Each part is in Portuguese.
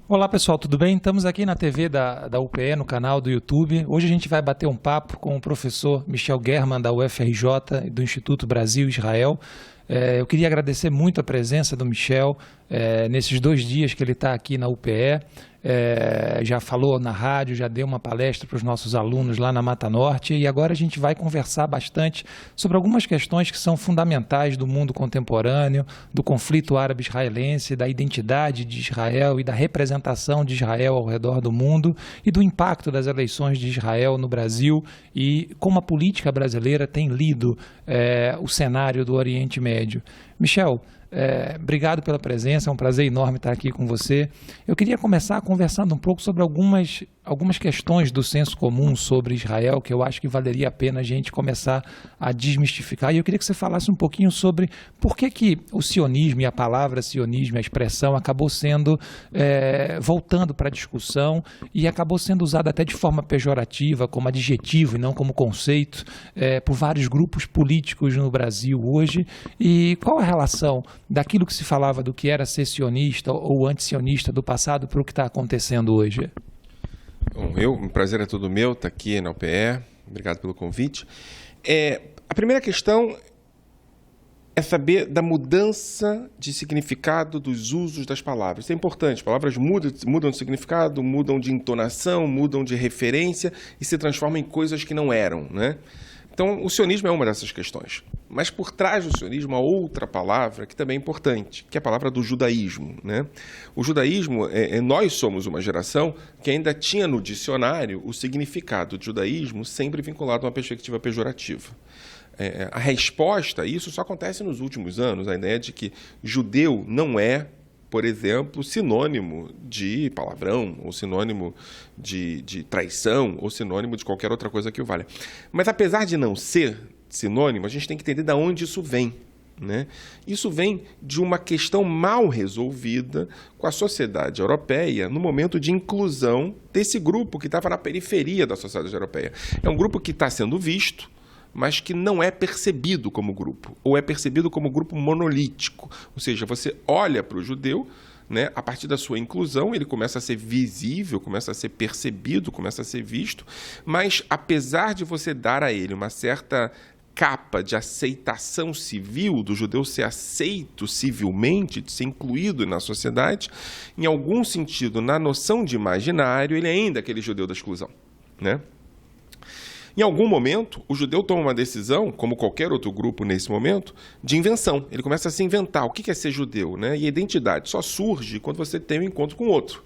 Olá pessoal, tudo bem? Estamos aqui na TV da UPE, no canal do YouTube. Hoje a gente vai bater um papo com o professor Michel German, da UFRJ, do Instituto Brasil-Israel. Eu queria agradecer muito a presença do Michel nesses 2 dias que ele está aqui na UPE. Já falou na rádio, já deu uma palestra para os nossos alunos lá na Mata Norte e agora a gente vai conversar bastante sobre algumas questões que são fundamentais do mundo contemporâneo, do conflito árabe-israelense, da identidade de Israel e da representação de Israel ao redor do mundo e do impacto das eleições de Israel no Brasil e como a política brasileira tem lido o cenário do Oriente Médio. Michel, obrigado pela presença, é um prazer enorme estar aqui com você. Eu queria começar conversando um pouco sobre algumas questões do senso comum sobre Israel, que eu acho que valeria a pena a gente começar a desmistificar. E eu queria que você falasse um pouquinho sobre por que o sionismo e a palavra sionismo, a expressão, acabou sendo, voltando para a discussão e acabou sendo usada até de forma pejorativa, como adjetivo e não como conceito, por vários grupos políticos no Brasil hoje. E qual a relação daquilo que se falava do que era ser sionista ou antisionista do passado para o que está acontecendo hoje? Bom, o prazer é todo meu estar aqui na UPE, obrigado pelo convite. A primeira questão é saber da mudança de significado dos usos das palavras. Isso é importante, palavras mudam de significado, mudam de entonação, mudam de referência e se transformam em coisas que não eram, né? Então, o sionismo é uma dessas questões. Mas por trás do sionismo há outra palavra que também é importante, que é a palavra do judaísmo, né? O judaísmo, nós somos uma geração que ainda tinha no dicionário o significado de judaísmo sempre vinculado a uma perspectiva pejorativa. A resposta a isso só acontece nos últimos anos, a ideia de que judeu não é, por exemplo, sinônimo de palavrão, ou sinônimo de traição, ou sinônimo de qualquer outra coisa que o valha. Mas apesar de não ser sinônimo, a gente tem que entender de onde isso vem, né? Isso vem de uma questão mal resolvida com a sociedade europeia no momento de inclusão desse grupo que estava na periferia da sociedade europeia. É um grupo que está sendo visto, mas que não é percebido como grupo, ou é percebido como grupo monolítico. Ou seja, você olha para o judeu, né, a partir da sua inclusão, ele começa a ser visível, começa a ser percebido, começa a ser visto, mas apesar de você dar a ele uma certa capa de aceitação civil, do judeu ser aceito civilmente, de ser incluído na sociedade, em algum sentido, na noção de imaginário, ele é ainda aquele judeu da exclusão, né? Em algum momento, o judeu toma uma decisão, como qualquer outro grupo nesse momento, de invenção. Ele começa a se inventar. O que é ser judeu, né? E a identidade só surge quando você tem um encontro com o outro.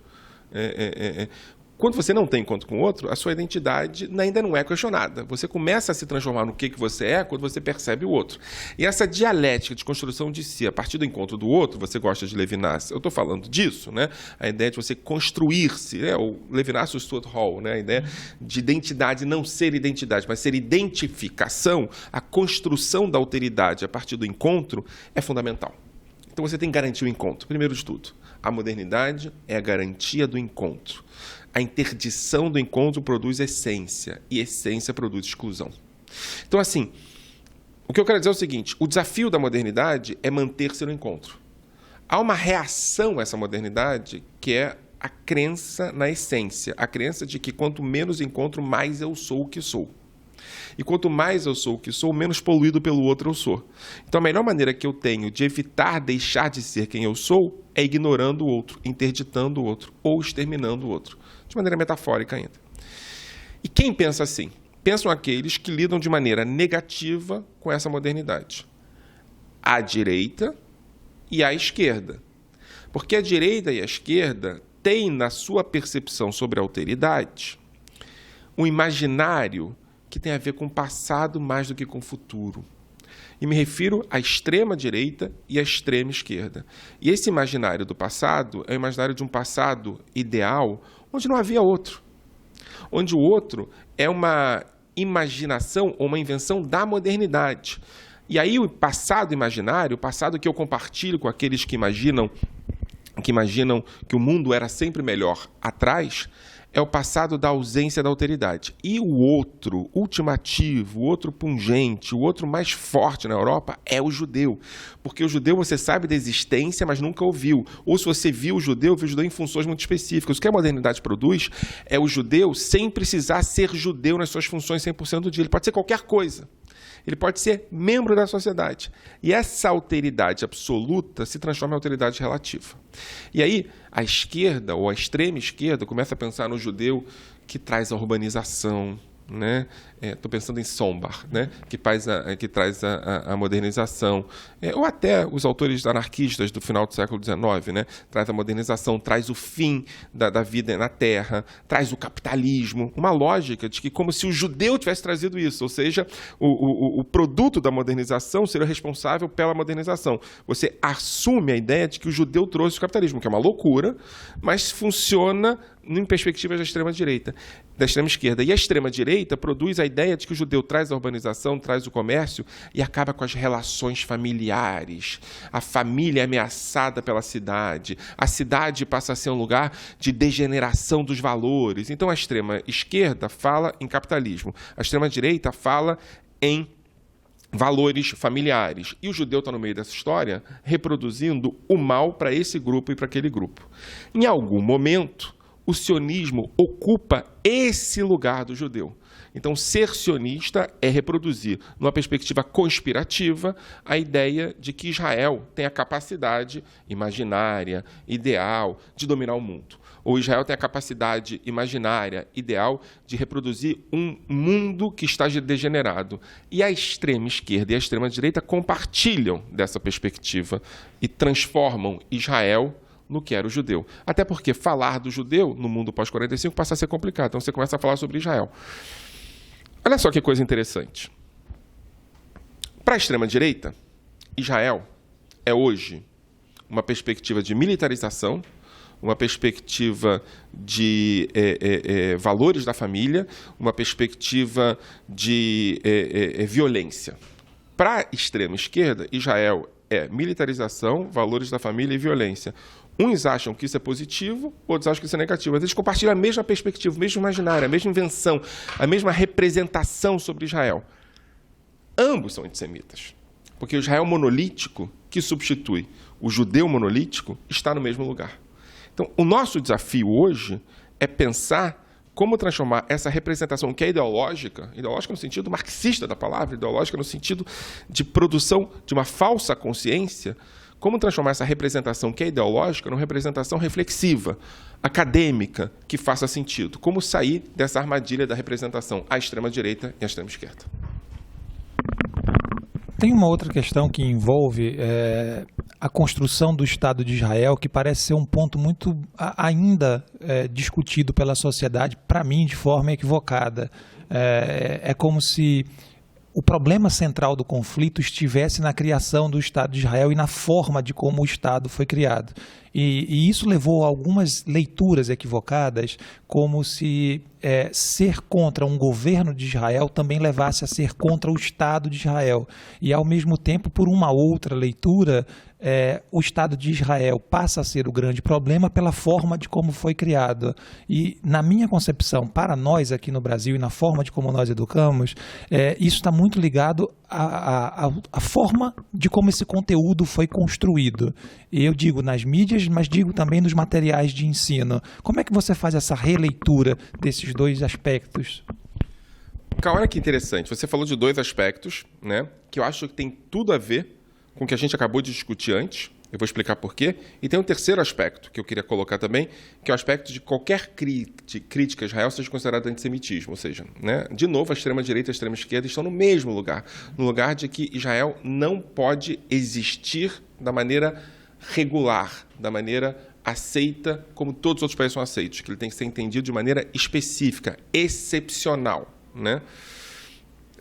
Quando você não tem encontro com o outro, a sua identidade ainda não é questionada. Você começa a se transformar no que você é quando você percebe o outro. E essa dialética de construção de si a partir do encontro do outro, você gosta de Levinas, eu estou falando disso, né? A ideia de você construir-se, né? O Levinas e o Stuart Hall, né? A ideia de identidade não ser identidade, mas ser identificação, a construção da alteridade a partir do encontro é fundamental. Então você tem que garantir o encontro, primeiro de tudo. A modernidade é a garantia do encontro. A interdição do encontro produz essência, e essência produz exclusão. Então, assim, o que eu quero dizer é o seguinte, o desafio da modernidade é manter-se no encontro. Há uma reação a essa modernidade que é a crença na essência, a crença de que quanto menos encontro, mais eu sou o que sou. E quanto mais eu sou o que sou, menos poluído pelo outro eu sou. Então, a melhor maneira que eu tenho de evitar deixar de ser quem eu sou é ignorando o outro, interditando o outro ou exterminando o outro. De maneira metafórica ainda. E quem pensa assim? Pensam aqueles que lidam de maneira negativa com essa modernidade. A direita e a esquerda. Porque a direita e a esquerda têm, na sua percepção sobre a alteridade, um imaginário que tem a ver com o passado mais do que com o futuro. E me refiro à extrema-direita e à extrema-esquerda. E esse imaginário do passado é o imaginário de um passado ideal onde não havia outro. Onde o outro é uma imaginação ou uma invenção da modernidade. E aí o passado imaginário, o passado que eu compartilho com aqueles que imaginam que o mundo era sempre melhor atrás, é o passado da ausência da alteridade. E o outro ultimativo, o outro pungente, o outro mais forte na Europa é o judeu. Porque o judeu você sabe da existência, mas nunca o viu. Ou se você viu o judeu em funções muito específicas. O que a modernidade produz é o judeu sem precisar ser judeu nas suas funções 100% do dia. Ele pode ser qualquer coisa. Ele pode ser membro da sociedade. E essa alteridade absoluta se transforma em alteridade relativa. E aí, a esquerda, ou a extrema esquerda, começa a pensar no judeu que traz a urbanização, né? Estou pensando em Sombart, né? que traz a modernização. Ou até os autores anarquistas do final do século XIX, né? Traz a modernização, traz o fim da vida na Terra, traz o capitalismo, uma lógica de que como se o judeu tivesse trazido isso, ou seja, o produto da modernização seria responsável pela modernização. Você assume a ideia de que o judeu trouxe o capitalismo, que é uma loucura, mas funciona em perspectivas da extrema-direita, da extrema-esquerda. E a extrema-direita produz a ideia de que o judeu traz a urbanização, traz o comércio e acaba com as relações familiares. A família é ameaçada pela cidade. A cidade passa a ser um lugar de degeneração dos valores. Então, a extrema-esquerda fala em capitalismo. A extrema-direita fala em valores familiares. E o judeu está no meio dessa história reproduzindo o mal para esse grupo e para aquele grupo. Em algum momento, o sionismo ocupa esse lugar do judeu. Então, ser sionista é reproduzir, numa perspectiva conspirativa, a ideia de que Israel tem a capacidade imaginária, ideal, de dominar o mundo. Ou Israel tem a capacidade imaginária, ideal, de reproduzir um mundo que está degenerado. E a extrema-esquerda e a extrema-direita compartilham dessa perspectiva e transformam Israel no que era o judeu. Até porque falar do judeu no mundo pós-45 passa a ser complicado. Então você começa a falar sobre Israel. Olha só que coisa interessante. Para a extrema-direita, Israel é hoje uma perspectiva de militarização, uma perspectiva de valores da família, uma perspectiva de violência. Para a extrema-esquerda, Israel é militarização, valores da família e violência. Uns acham que isso é positivo, outros acham que isso é negativo. Mas eles compartilham a mesma perspectiva, o mesmo imaginário, a mesma invenção, a mesma representação sobre Israel. Ambos são antissemitas. Porque o Israel monolítico, que substitui o judeu monolítico, está no mesmo lugar. Então, o nosso desafio hoje é pensar como transformar essa representação que é ideológica no sentido marxista da palavra, ideológica no sentido de produção de uma falsa consciência, como transformar essa representação que é ideológica numa representação reflexiva, acadêmica, que faça sentido. Como sair dessa armadilha da representação à extrema-direita e à extrema-esquerda. Tem uma outra questão que envolve a construção do Estado de Israel, que parece ser um ponto muito ainda discutido pela sociedade, para mim, de forma equivocada. É como se o problema central do conflito estivesse na criação do Estado de Israel e na forma de como o Estado foi criado. E isso levou a algumas leituras equivocadas, como se ser contra um governo de Israel também levasse a ser contra o Estado de Israel. E, ao mesmo tempo, por uma outra leitura, o Estado de Israel passa a ser o grande problema pela forma de como foi criado. E, na minha concepção, para nós aqui no Brasil e na forma de como nós educamos, isso está muito ligado à forma de como esse conteúdo foi construído. E eu digo nas mídias, mas digo também nos materiais de ensino. Como é que você faz essa releitura desses dois aspectos? Olha que interessante. Você falou de dois aspectos, né, que eu acho que tem tudo a ver com o que a gente acabou de discutir antes. Eu vou explicar por quê. E tem um terceiro aspecto que eu queria colocar também, que é o aspecto de qualquer crítica a Israel seja considerada antissemitismo. Ou seja, né, de novo, a extrema-direita e a extrema-esquerda estão no mesmo lugar. No lugar de que Israel não pode existir da maneira regular, da maneira aceita como todos os outros países são aceitos, que ele tem que ser entendido de maneira específica, excepcional, né,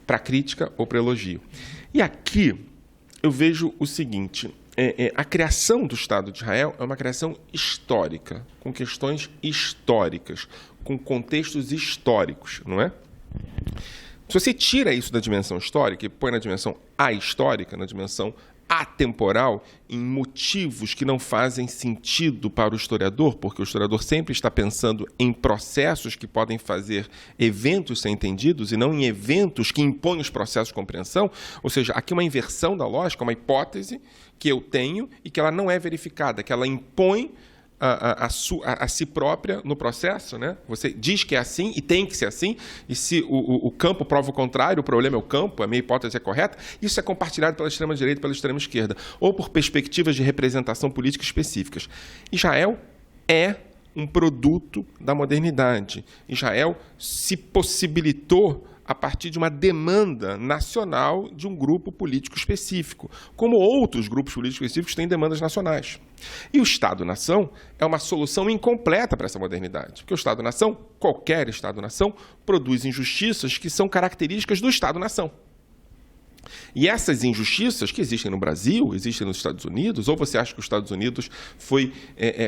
para crítica ou para elogio. E aqui eu vejo o seguinte, a criação do Estado de Israel é uma criação histórica, com questões históricas, com contextos históricos, não é? Se você tira isso da dimensão histórica e põe na dimensão ahistórica, na dimensão atemporal em motivos que não fazem sentido para o historiador, porque o historiador sempre está pensando em processos que podem fazer eventos ser entendidos e não em eventos que impõem os processos de compreensão. Ou seja, aqui uma inversão da lógica, uma hipótese que eu tenho e que ela não é verificada, que ela impõe a si própria no processo, né? Você diz que é assim e tem que ser assim, e se o campo prova o contrário, o problema é o campo, a minha hipótese é correta, isso é compartilhado pela extrema-direita e pela extrema-esquerda, ou por perspectivas de representação política específicas. Israel é um produto da modernidade. Israel se possibilitou a partir de uma demanda nacional de um grupo político específico, como outros grupos políticos específicos têm demandas nacionais. E o Estado-nação é uma solução incompleta para essa modernidade, porque o Estado-nação, qualquer Estado-nação, produz injustiças que são características do Estado-nação. E essas injustiças que existem no Brasil, existem nos Estados Unidos, ou você acha que os Estados Unidos foi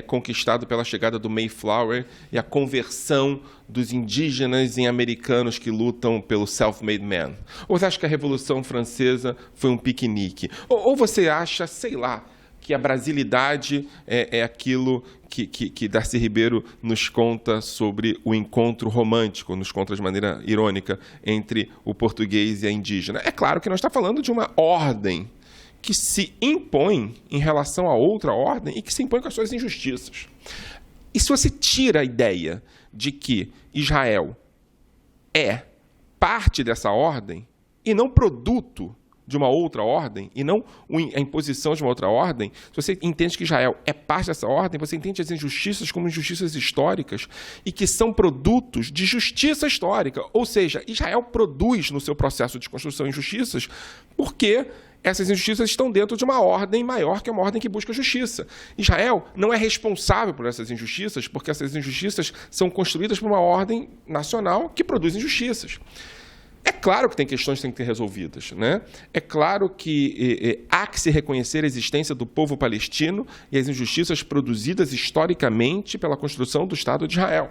conquistado pela chegada do Mayflower e a conversão dos indígenas em americanos que lutam pelo self-made man? Ou você acha que a Revolução Francesa foi um piquenique? Ou você acha, sei lá, que a brasilidade é aquilo que Darcy Ribeiro nos conta sobre o encontro romântico, nos conta de maneira irônica, entre o português e a indígena. É claro que nós estamos falando de uma ordem que se impõe em relação a outra ordem e que se impõe com as suas injustiças. E se você tira a ideia de que Israel é parte dessa ordem e não produto de uma outra ordem, e não a imposição de uma outra ordem, se você entende que Israel é parte dessa ordem, você entende as injustiças como injustiças históricas e que são produtos de justiça histórica. Ou seja, Israel produz no seu processo de construção injustiças porque essas injustiças estão dentro de uma ordem maior, que é uma ordem que busca justiça. Israel não é responsável por essas injustiças, porque essas injustiças são construídas por uma ordem nacional que produz injustiças. É claro que tem questões que têm que ser resolvidas, né? É claro que há que se reconhecer a existência do povo palestino e as injustiças produzidas historicamente pela construção do Estado de Israel.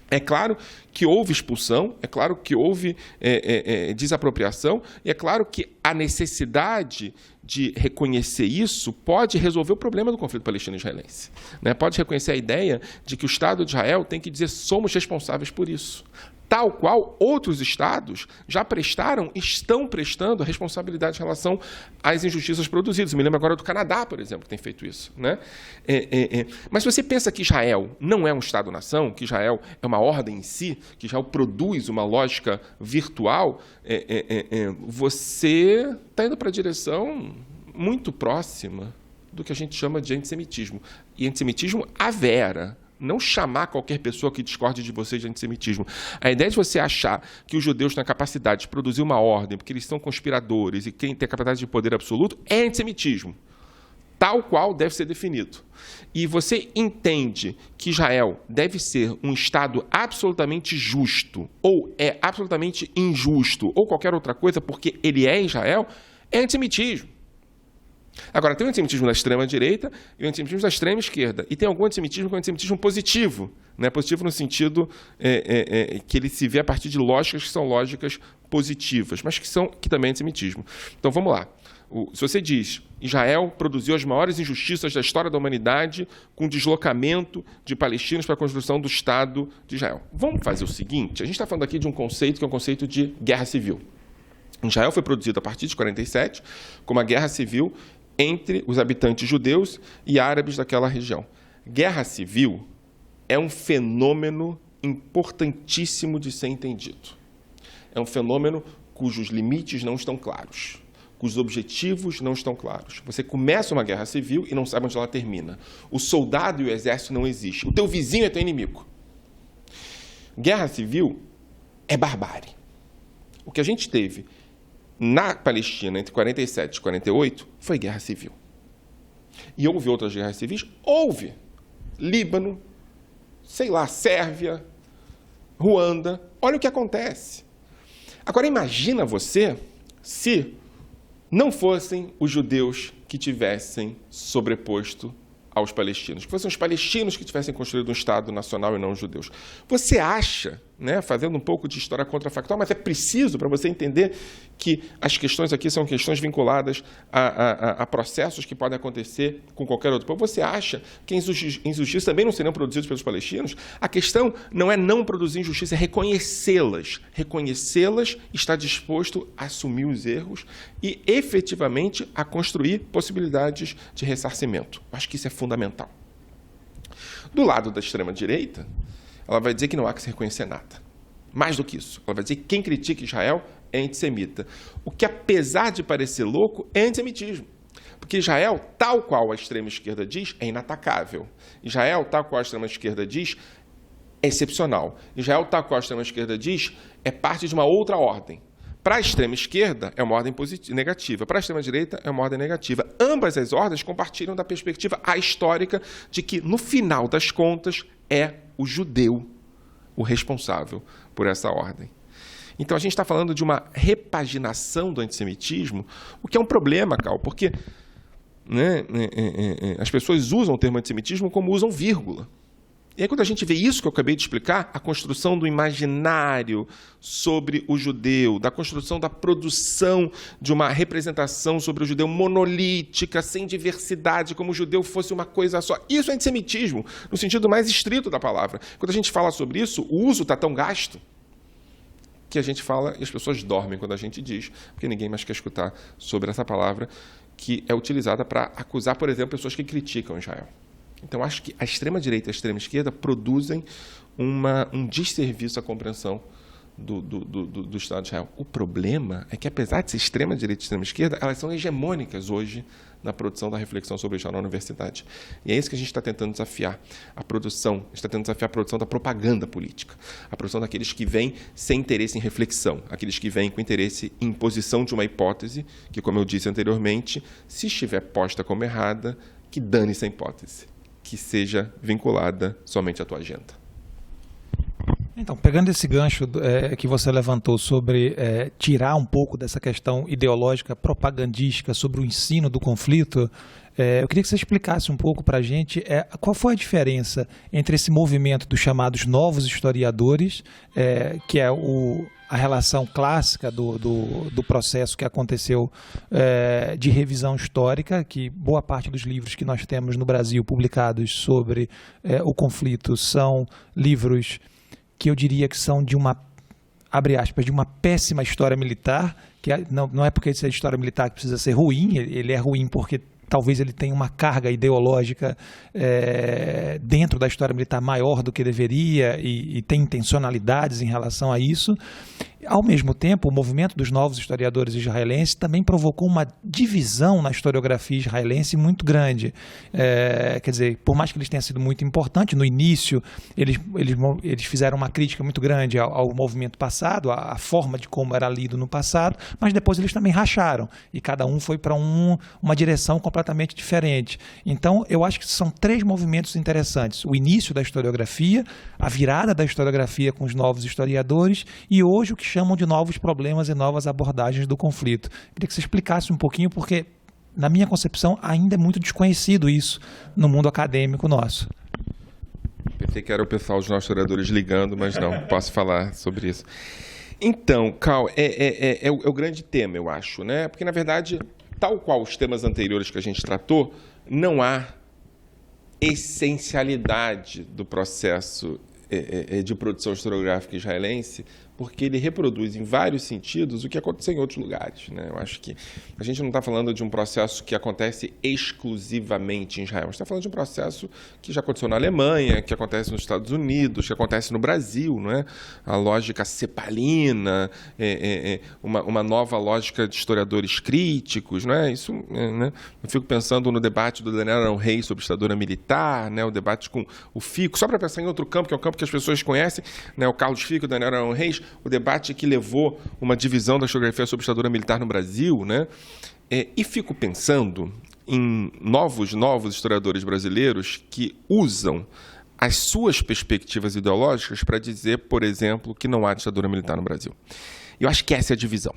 É claro que houve expulsão, é claro que houve desapropriação, e é claro que a necessidade de reconhecer isso pode resolver o problema do conflito palestino-israelense, né? Pode reconhecer a ideia de que o Estado de Israel tem que dizer somos responsáveis por isso. Tal qual outros estados já prestaram, estão prestando a responsabilidade em relação às injustiças produzidas. Eu me lembro agora do Canadá, por exemplo, que tem feito isso, né? Mas se você pensa que Israel não é um Estado-nação, que Israel é uma ordem em si, que Israel produz uma lógica virtual, você está indo para a direção muito próxima do que a gente chama de antissemitismo. E antissemitismo à vera. Não chamar qualquer pessoa que discorde de você de antissemitismo. A ideia de você achar que os judeus têm a capacidade de produzir uma ordem, porque eles são conspiradores e quem tem a capacidade de poder absoluto, é antissemitismo. Tal qual deve ser definido. E você entende que Israel deve ser um Estado absolutamente justo, ou é absolutamente injusto, ou qualquer outra coisa, porque ele é Israel, é antissemitismo. Agora, tem o antissemitismo da extrema-direita e o antissemitismo da extrema-esquerda. E tem algum antissemitismo que é um antissemitismo positivo, né? Positivo no sentido que ele se vê a partir de lógicas que são lógicas positivas, mas que também é antissemitismo. Então, vamos lá. Se você diz Israel produziu as maiores injustiças da história da humanidade com deslocamento de palestinos para a construção do Estado de Israel. Vamos fazer o seguinte, a gente está falando aqui de um conceito que é um conceito de guerra civil. Israel foi produzido a partir de 1947 como uma guerra civil entre os habitantes judeus e árabes daquela região. Guerra civil é um fenômeno importantíssimo de ser entendido. É um fenômeno cujos limites não estão claros, cujos objetivos não estão claros. Você começa uma guerra civil e não sabe onde ela termina. O soldado e o exército não existem. O teu vizinho é teu inimigo. Guerra civil é barbárie. O que a gente teve na Palestina, entre 47 e 48, foi guerra civil. E houve outras guerras civis? Houve. Líbano, sei lá, Sérvia, Ruanda. Olha o que acontece. Agora, imagina você se não fossem os judeus que tivessem sobreposto aos palestinos, que fossem os palestinos que tivessem construído um Estado nacional e não os judeus. Você acha né, fazendo um pouco de história contrafactual, mas é preciso para você entender que as questões aqui são questões vinculadas a processos que podem acontecer com qualquer outro povo. Você acha que injustiças também não seriam produzidas pelos palestinos? A questão não é não produzir injustiça, é reconhecê-las. Reconhecê-las, estar disposto a assumir os erros e, efetivamente, a construir possibilidades de ressarcimento. Acho que isso é fundamental. Do lado da extrema-direita, ela vai dizer que não há que se reconhecer nada. Mais do que isso, ela vai dizer que quem critica Israel é antissemita. O que, apesar de parecer louco, é antissemitismo. Porque Israel, tal qual a extrema-esquerda diz, é inatacável. Israel, tal qual a extrema-esquerda diz, é excepcional. Israel, tal qual a extrema-esquerda diz, é parte de uma outra ordem. Para a extrema-esquerda, é uma ordem negativa. Para a extrema-direita, é uma ordem negativa. Ambas as ordens compartilham da perspectiva histórica de que, no final das contas, é o judeu o responsável por essa ordem. Então, a gente está falando de uma repaginação do antissemitismo, o que é um problema, Cal, porque né, as pessoas usam o termo antissemitismo como usam vírgula. E aí, quando a gente vê isso que eu acabei de explicar, a construção do imaginário sobre o judeu, da construção da produção de uma representação sobre o judeu monolítica, sem diversidade, como o judeu fosse uma coisa só. Isso é antissemitismo, no sentido mais estrito da palavra. Quando a gente fala sobre isso, o uso está tão gasto que a gente fala e as pessoas dormem quando a gente diz, porque ninguém mais quer escutar sobre essa palavra que é utilizada para acusar, por exemplo, pessoas que criticam Israel. Então, acho que a extrema-direita e a extrema-esquerda produzem um desserviço à compreensão do Estado de Israel. O problema é que, apesar de ser extrema-direita e extrema-esquerda, elas são hegemônicas hoje na produção da reflexão sobre Israel na universidade. E é isso que a gente está tentando desafiar. A gente está tentando desafiar a produção da propaganda política. A produção daqueles que vêm sem interesse em reflexão. Aqueles que vêm com interesse em imposição de uma hipótese, que, como eu disse anteriormente, se estiver posta como errada, que dane essa hipótese, que seja vinculada somente à tua agenda. Então, pegando esse gancho que você levantou sobre tirar um pouco dessa questão ideológica, propagandística sobre o ensino do conflito, eu queria que você explicasse um pouco para a gente qual foi a diferença entre esse movimento dos chamados novos historiadores, que é a relação clássica do processo que aconteceu de revisão histórica, que boa parte dos livros que nós temos no Brasil publicados sobre o conflito são livros que eu diria que são de uma, abre aspas, de uma péssima história militar, que não é porque isso é história militar que precisa ser ruim, ele é ruim porque talvez ele tenha uma carga ideológica dentro da história militar maior do que deveria e tem intencionalidades em relação a isso. Ao mesmo tempo, o movimento dos novos historiadores israelenses também provocou uma divisão na historiografia israelense muito grande. Quer dizer, por mais que eles tenham sido muito importantes, no início eles fizeram uma crítica muito grande ao movimento passado, à forma de como era lido no passado, mas depois eles também racharam e cada um foi para uma direção completamente diferente. Então, eu acho que são três movimentos interessantes. O início da historiografia, a virada da historiografia com os novos historiadores e hoje o que chamam de novos problemas e novas abordagens do conflito. Queria que você explicasse um pouquinho, porque, na minha concepção, ainda é muito desconhecido isso no mundo acadêmico nosso. Pensei que era o pessoal dos nossos historiadores ligando, mas não, posso falar sobre isso. Então, Cal, é o grande tema, eu acho, né? Porque, na verdade, tal qual os temas anteriores que a gente tratou, não há essencialidade do processo de produção historiográfica israelense, porque ele reproduz em vários sentidos o que aconteceu em outros lugares, né? Eu acho que a gente não está falando de um processo que acontece exclusivamente em Israel, a gente está falando de um processo que já aconteceu na Alemanha, que acontece nos Estados Unidos, que acontece no Brasil, não é? A lógica cepalina, uma nova lógica de historiadores críticos, não é? Isso, né? Eu fico pensando no debate do Daniel Arão Reis sobre ditadura militar, né? O debate com o Fico, só para pensar em outro campo, que é um campo que as pessoas conhecem, né? O Carlos Fico, o Daniel Arão Reis, o debate que levou uma divisão da historiografia sobre ditadura militar no Brasil, né? E fico pensando em novos historiadores brasileiros que usam as suas perspectivas ideológicas para dizer, por exemplo, que não há ditadura militar no Brasil. Eu acho que essa é a divisão.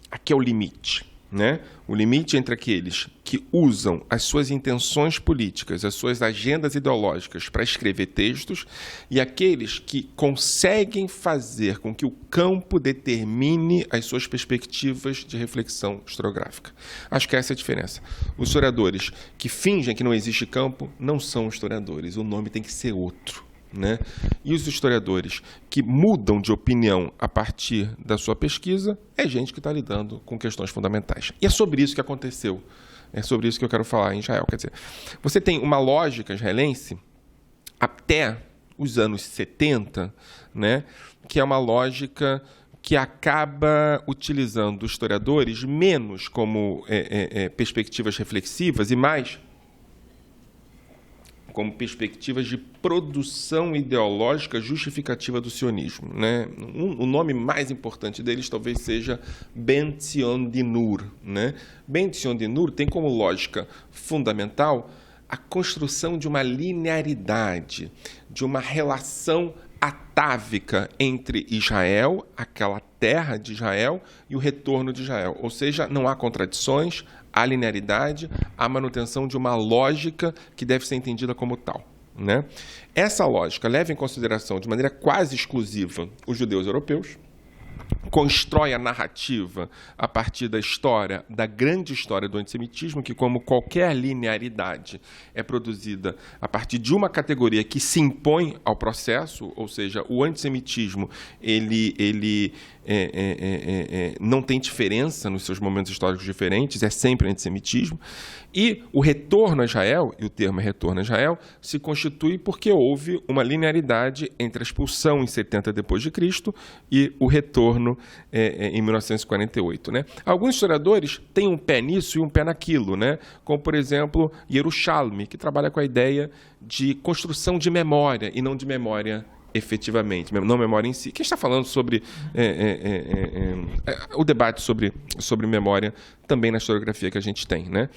Aqui é o limite. né? O limite entre aqueles que usam as suas intenções políticas, as suas agendas ideológicas para escrever textos e aqueles que conseguem fazer com que o campo determine as suas perspectivas de reflexão historiográfica. Acho que essa é a diferença. Os historiadores que fingem que não existe campo não são historiadores, o nome tem que ser outro, né? E os historiadores que mudam de opinião a partir da sua pesquisa é gente que está lidando com questões fundamentais. E é sobre isso que aconteceu. É sobre isso que eu quero falar em Israel. Quer dizer, você tem uma lógica israelense até os anos 70, né, que é uma lógica que acaba utilizando historiadores menos como perspectivas reflexivas e mais como perspectivas de produção ideológica justificativa do sionismo, né? O nome mais importante deles talvez seja Ben Zion Dinur, né? Ben Zion Dinur tem como lógica fundamental a construção de uma linearidade, de uma relação atávica entre Israel, aquela terra de Israel, e o retorno de Israel. Ou seja, não há contradições, há linearidade, há manutenção de uma lógica que deve ser entendida como tal, né? Essa lógica leva em consideração, de maneira quase exclusiva, os judeus europeus, constrói a narrativa a partir da história, da grande história do antissemitismo, que, como qualquer linearidade, é produzida a partir de uma categoria que se impõe ao processo, ou seja, o antissemitismo ele não tem diferença nos seus momentos históricos diferentes, é sempre antissemitismo, e o retorno a Israel, e o termo é retorno a Israel, se constitui porque houve uma linearidade entre a expulsão em 70 d.C. e o retorno em 1948. Né? Alguns historiadores têm um pé nisso e um pé naquilo, né? Como, por exemplo, Yerushalmi, que trabalha com a ideia de construção de memória e não de memória efetivamente, não memória em si. Quem está falando sobre o debate sobre memória também na historiografia que a gente tem, né?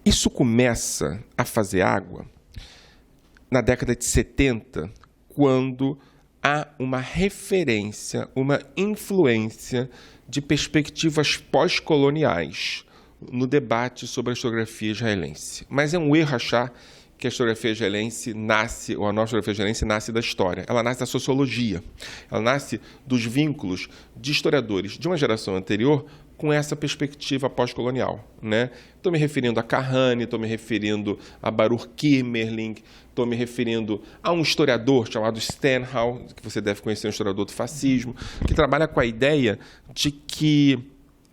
Isso começa a fazer água na década de 70, quando há uma referência, uma influência de perspectivas pós-coloniais no debate sobre a historiografia israelense. Mas é um erro achar que a historiografia israelense nasce, ou a nossa historiografia israelense nasce da história. Ela nasce da sociologia. Ela nasce dos vínculos de historiadores de uma geração anterior com essa perspectiva pós-colonial, né? Estou me referindo a Kahane, estou me referindo a Baruch Kimmerling, estou me referindo a um historiador chamado Stenhal, que você deve conhecer, um historiador do fascismo, que trabalha com a ideia de que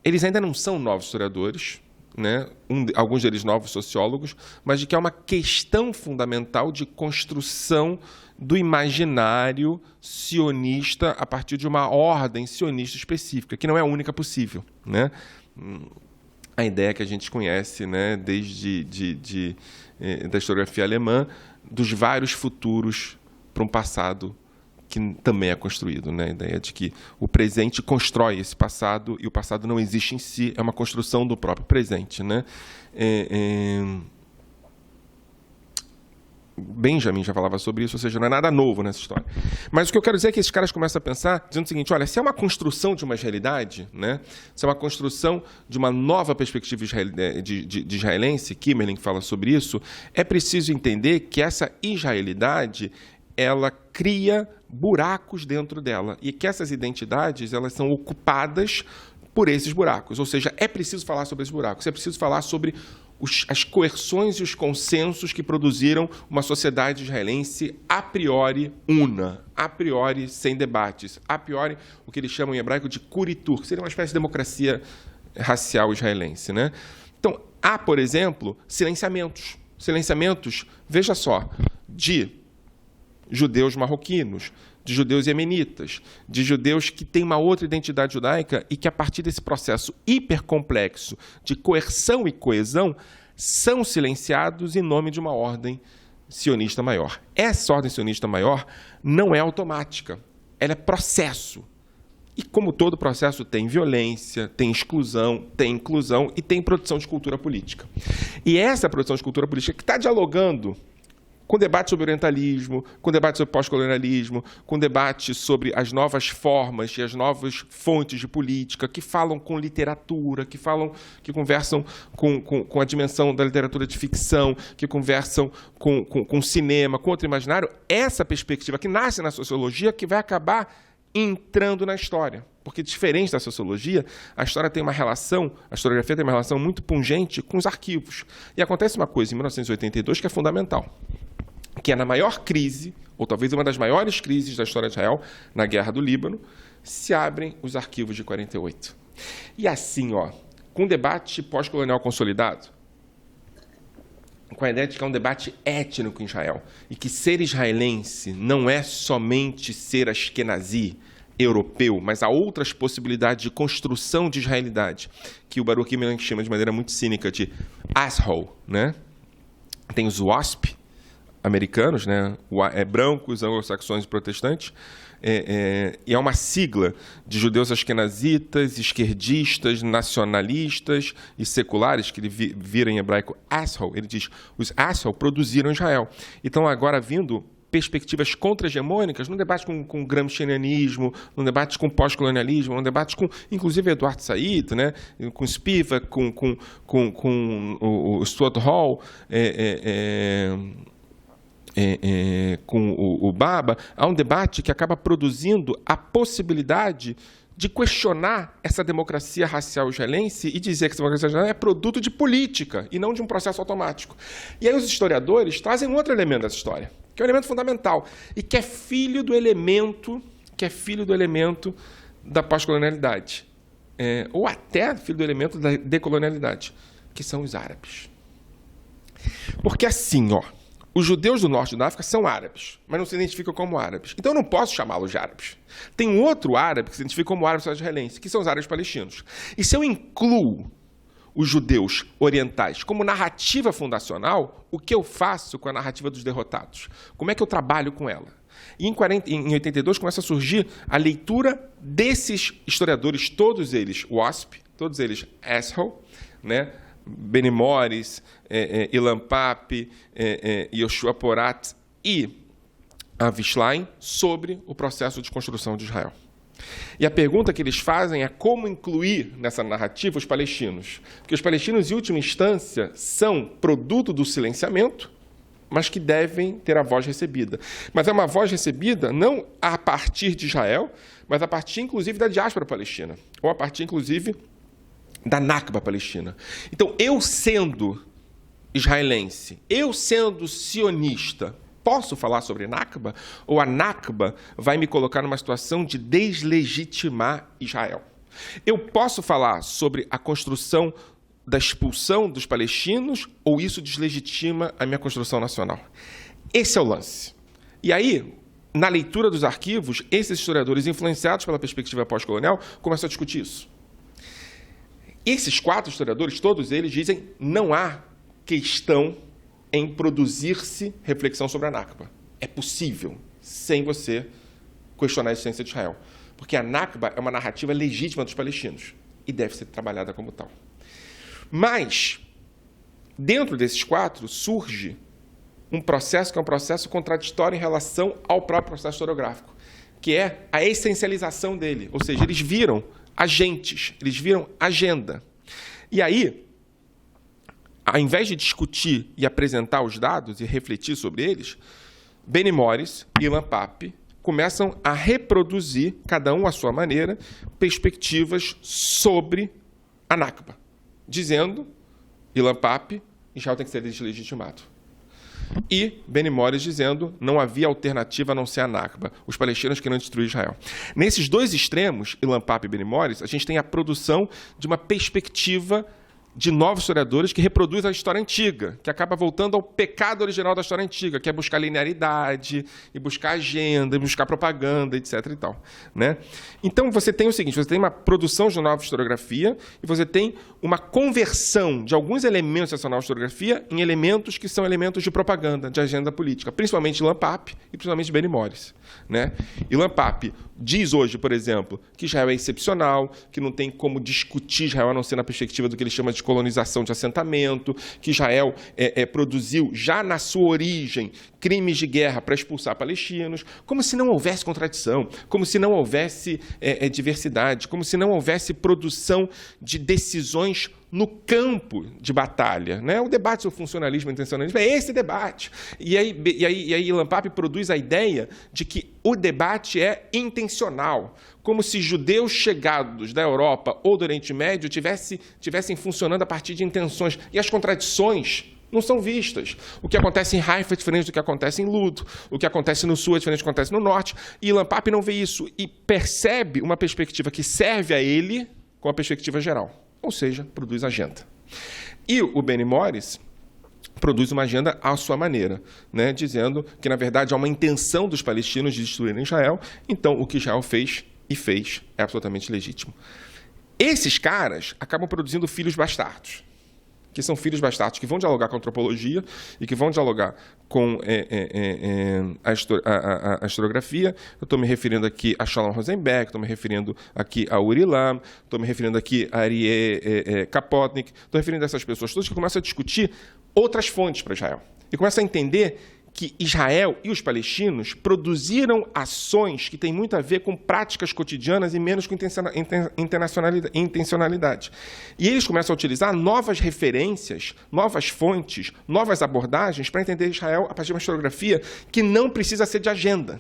eles ainda não são novos historiadores, né? Alguns deles novos sociólogos, mas de que há uma questão fundamental de construção do imaginário sionista a partir de uma ordem sionista específica, que não é a única possível, né? A ideia que a gente conhece, né, desde da historiografia alemã, dos vários futuros para um passado que também é construído, né? A ideia de que o presente constrói esse passado e o passado não existe em si, é uma construção do próprio presente, né? Benjamin já falava sobre isso, ou seja, não é nada novo nessa história. Mas o que eu quero dizer é que esses caras começam a pensar dizendo o seguinte: olha, se é uma construção de uma realidade, né? Se é uma construção de uma nova perspectiva de israelense, Kimmerling fala sobre isso, é preciso entender que essa israelidade ela cria buracos dentro dela e que essas identidades elas são ocupadas por esses buracos. Ou seja, é preciso falar sobre esses buracos, é preciso falar sobre as coerções e os consensos que produziram uma sociedade israelense a priori una, a priori sem debates, a priori o que eles chamam em hebraico de Kuritur, que seria uma espécie de democracia racial israelense, né? Então, há, por exemplo, silenciamentos, veja só, de judeus marroquinos, de judeus iemenitas, de judeus que têm uma outra identidade judaica e que, a partir desse processo hipercomplexo de coerção e coesão, são silenciados em nome de uma ordem sionista maior. Essa ordem sionista maior não é automática, ela é processo. E, como todo processo, tem violência, tem exclusão, tem inclusão e tem produção de cultura política. E essa produção de cultura política que está dialogando com debate sobre orientalismo, com debate sobre pós-colonialismo, com debate sobre as novas formas e as novas fontes de política, que falam com literatura, que conversam com a dimensão da literatura de ficção, que conversam com cinema, com outro imaginário. Essa perspectiva que nasce na sociologia que vai acabar entrando na história. Porque, diferente da sociologia, a historiografia tem uma relação muito pungente com os arquivos. E acontece uma coisa em 1982 que é fundamental, que é na maior crise, ou talvez uma das maiores crises da história de Israel, na Guerra do Líbano, se abrem os arquivos de 48. E assim, com o debate pós-colonial consolidado, com a ideia de que é um debate étnico em Israel, e que ser israelense não é somente ser askenazi, europeu, mas há outras possibilidades de construção de israelidade, que o Baruch Milne chama de maneira muito cínica de asshole, né? Tem os WASP americanos, né? Brancos, anglo-saxões e protestantes, e é uma sigla de judeus askenazitas, esquerdistas, nacionalistas e seculares, que ele vira em hebraico asshole. Ele diz, os asshole produziram Israel. Então, agora vindo perspectivas contra-hegemônicas, num debate com gramscianismo, num debate com pós-colonialismo, num debate com, inclusive, Eduardo Said, né, com Spivak, com o Stuart Hall, com o Baba, há um debate que acaba produzindo a possibilidade de questionar essa democracia racial israelense e dizer que essa democracia israelense é produto de política e não de um processo automático. E aí os historiadores trazem um outro elemento dessa história, que é um elemento fundamental e que é filho do elemento da pós-colonialidade, ou até filho do elemento da decolonialidade, que são os árabes. Porque assim, os judeus do norte da África são árabes, mas não se identificam como árabes. Então, eu não posso chamá-los de árabes. Tem um outro árabe que se identifica como árabe israelense, que são os árabes palestinos. E se eu incluo os judeus orientais como narrativa fundacional, o que eu faço com a narrativa dos derrotados? Como é que eu trabalho com ela? E em 82 começa a surgir a leitura desses historiadores, todos eles WASP, todos eles asshole, né? Benny Morris, Ilan Pappé, Yoshua Porat e Avi Shlaim sobre o processo de construção de Israel. E a pergunta que eles fazem é como incluir nessa narrativa os palestinos. Porque os palestinos, em última instância, são produto do silenciamento, mas que devem ter a voz recebida. Mas é uma voz recebida não a partir de Israel, mas a partir, inclusive, da diáspora palestina, ou a partir, inclusive, da Nakba palestina. Então, eu sendo israelense, eu sendo sionista, posso falar sobre Nakba? Ou a Nakba vai me colocar numa situação de deslegitimar Israel? Eu posso falar sobre a construção da expulsão dos palestinos ou isso deslegitima a minha construção nacional? Esse é o lance. E aí, na leitura dos arquivos, esses historiadores influenciados pela perspectiva pós-colonial começam a discutir isso. Esses 4 historiadores, todos eles dizem não há questão em produzir-se reflexão sobre a Nakba. É possível, sem você questionar a existência de Israel. Porque a Nakba é uma narrativa legítima dos palestinos e deve ser trabalhada como tal. Mas, dentro desses 4, surge um processo que é um processo contraditório em relação ao próprio processo historiográfico, que é a essencialização dele. Ou seja, eles viram agentes, eles viram agenda. E aí, ao invés de discutir e apresentar os dados e refletir sobre eles, Benny Morris e Ilan Pappé começam a reproduzir, cada um à sua maneira, perspectivas sobre a Nakba, dizendo, Ilan Pappé, Israel tem que ser deslegitimado. E Benny Morris dizendo não havia alternativa a não ser a Nakba. Os palestinos queriam destruir Israel. Nesses 2 extremos, Ilan Pappé e Benny Morris, a gente tem a produção de uma perspectiva de novos historiadores que reproduz a história antiga, que acaba voltando ao pecado original da história antiga, que é buscar linearidade, e buscar agenda, e buscar propaganda, etc. e tal, né? Então, você tem o seguinte, você tem uma produção de nova historiografia e você tem uma conversão de alguns elementos dessa nova historiografia em elementos que são elementos de propaganda, de agenda política, principalmente Ilan Pappé e principalmente Benny Morris, né? Ilan Pappé diz hoje, por exemplo, que Israel é excepcional, que não tem como discutir Israel a não ser na perspectiva do que ele chama de colonização de assentamento, que Israel produziu, já na sua origem, crimes de guerra para expulsar palestinos, como se não houvesse contradição, como se não houvesse diversidade, como se não houvesse produção de decisões no campo de batalha, né? O debate sobre funcionalismo e intencionalismo é esse debate. E aí Ilan Pappé produz a ideia de que o debate é intencional, como se judeus chegados da Europa ou do Oriente Médio tivessem funcionando a partir de intenções. E as contradições não são vistas. O que acontece em Haifa é diferente do que acontece em Ludo, o que acontece no sul é diferente do que acontece no norte. E Ilan Pappé não vê isso e percebe uma perspectiva que serve a ele com a perspectiva geral. Ou seja, produz agenda. E o Benny Morris produz uma agenda à sua maneira, né, dizendo que, na verdade, há uma intenção dos palestinos de destruírem Israel, então o que Israel fez é absolutamente legítimo. Esses caras acabam produzindo filhos bastardos, que são filhos bastardos que vão dialogar com a antropologia e que vão dialogar com a historiografia. Eu estou me referindo aqui a Shalom Rosenberg, estou me referindo aqui a Uri Lam, estou me referindo aqui a Aryeh Kapotnik, estou referindo a essas pessoas todas que começam a discutir outras fontes para Israel e começam a entender que Israel e os palestinos produziram ações que têm muito a ver com práticas cotidianas e menos com intencionalidade. E eles começam a utilizar novas referências, novas fontes, novas abordagens para entender Israel a partir de uma historiografia que não precisa ser de agenda.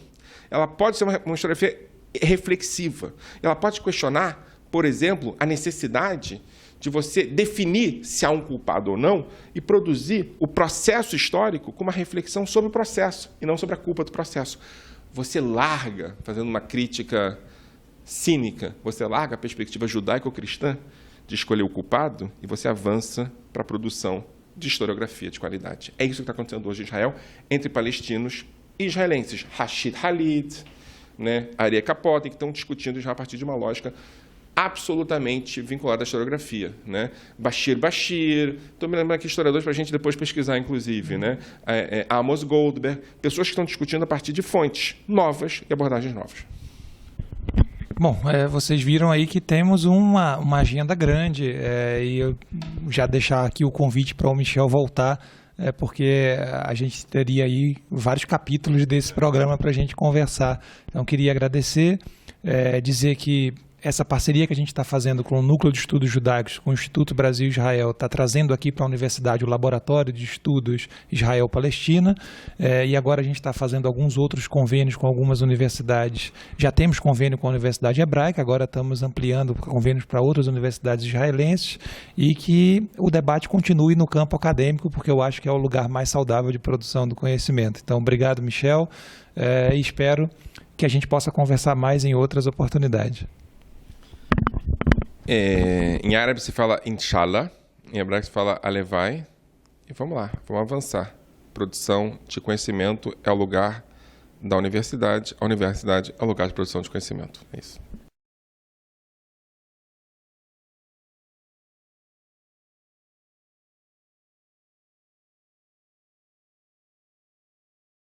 Ela pode ser uma historiografia reflexiva. Ela pode questionar, por exemplo, a necessidade de você definir se há um culpado ou não e produzir o processo histórico com uma reflexão sobre o processo e não sobre a culpa do processo. Você larga, fazendo uma crítica cínica, você larga a perspectiva judaico-cristã de escolher o culpado e você avança para a produção de historiografia de qualidade. É isso que está acontecendo hoje em Israel entre palestinos e israelenses. Rashid Khalid, né, Aryeh Kapotnik, que estão discutindo já a partir de uma lógica absolutamente vinculada à historiografia, né? Bashir, estou me lembrando aqui historiadores para a gente depois pesquisar, inclusive, né? Amos Goldberg, pessoas que estão discutindo a partir de fontes novas e abordagens novas. Bom, vocês viram aí que temos uma agenda grande e eu já deixar aqui o convite para o Michel voltar, porque a gente teria aí vários capítulos desse programa para a gente conversar. Então, queria agradecer, dizer que essa parceria que a gente está fazendo com o Núcleo de Estudos Judaicos, com o Instituto Brasil Israel, está trazendo aqui para a universidade o Laboratório de Estudos Israel-Palestina, e agora a gente está fazendo alguns outros convênios com algumas universidades. Já temos convênio com a Universidade Hebraica, agora estamos ampliando convênios para outras universidades israelenses, e que o debate continue no campo acadêmico, porque eu acho que é o lugar mais saudável de produção do conhecimento. Então, obrigado, Michel, e espero que a gente possa conversar mais em outras oportunidades. Em árabe se fala inshallah, em hebraico se fala alevai. E vamos lá, vamos avançar. Produção de conhecimento é o lugar da universidade, a universidade é o lugar de produção de conhecimento. É isso.